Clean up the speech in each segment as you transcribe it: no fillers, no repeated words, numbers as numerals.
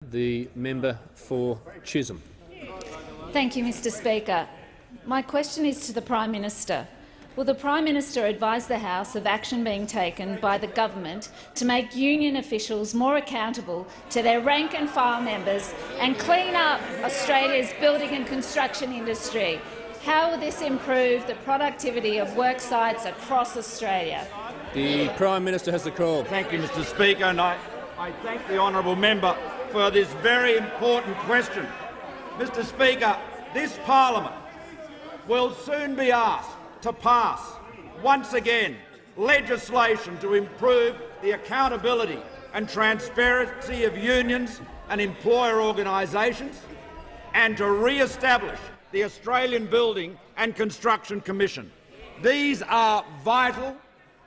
The member for Chisholm. Thank you, Mr Speaker. My question is to the Prime Minister. Will the Prime Minister advise the House of action being taken by the government to make union officials more accountable to their rank-and-file members and clean up Australia's building and construction industry? How will this improve the productivity of work sites across Australia? The Prime Minister has the call. Thank you, Mr Speaker, and I thank the honourable member for this very important question. Mr Speaker, this parliament will soon be asked to pass, once again, legislation to improve the accountability and transparency of unions and employer organisations and to re-establish the Australian Building and Construction Commission. These are vital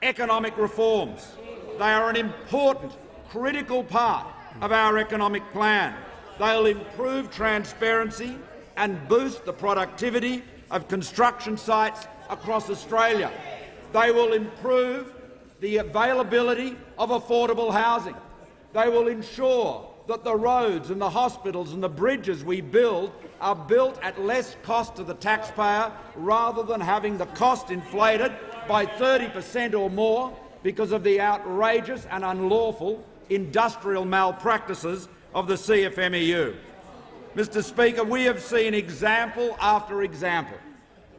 economic reforms. They are an important, critical part of our economic plan. They'll improve transparency and boost the productivity of construction sites across Australia. They will improve the availability of affordable housing. They will ensure that the roads and the hospitals and the bridges we build are built at less cost to the taxpayer rather than having the cost inflated by 30% or more because of the outrageous and unlawful industrial malpractices of the CFMEU. Mr Speaker, we have seen example after example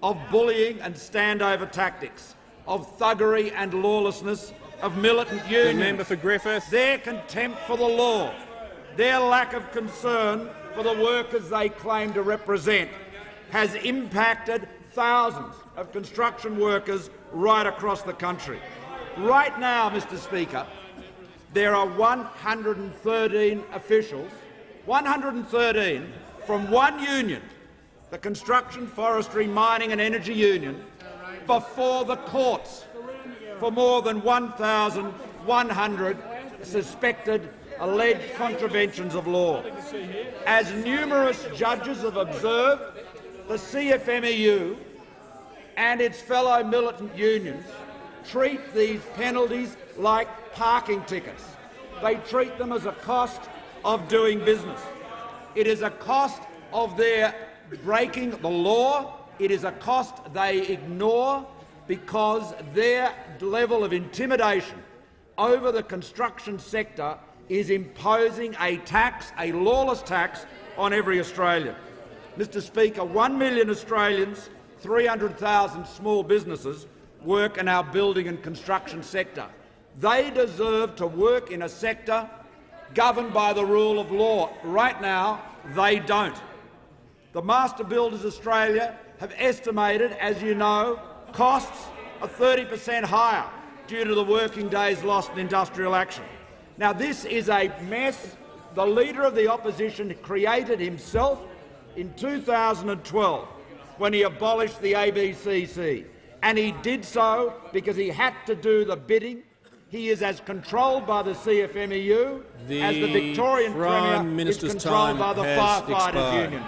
of bullying and standover tactics, of thuggery and lawlessness of militant unions. The member for Griffith. Their contempt for the law, their lack of concern for the workers they claim to represent has impacted thousands of construction workers right across the country. Right now, Mr Speaker, there are 113 officials, 113 from one union, the Construction, Forestry, Mining and Energy Union, before the courts for more than 1,100 suspected alleged contraventions of law. As numerous judges have observed, the CFMEU and its fellow militant unions treat these penalties like parking tickets. They treat them as a cost of doing business. It is a cost of their breaking the law. It is a cost they ignore because their level of intimidation over the construction sector is imposing a tax, a lawless tax, on every Australian. Mr Speaker, 1 million Australians, 300,000 small businesses work in our building and construction sector. They deserve to work in a sector governed by the rule of law. Right now, they don't. The Master Builders Australia have estimated, as you know, costs are 30% higher due to the working days lost in industrial action. Now, this is a mess the Leader of the Opposition created himself in 2012 when he abolished the ABCC, and he did so because he had to do the bidding. He is as controlled by the CFMEU as the Victorian Premier is controlled by the Firefighters Union.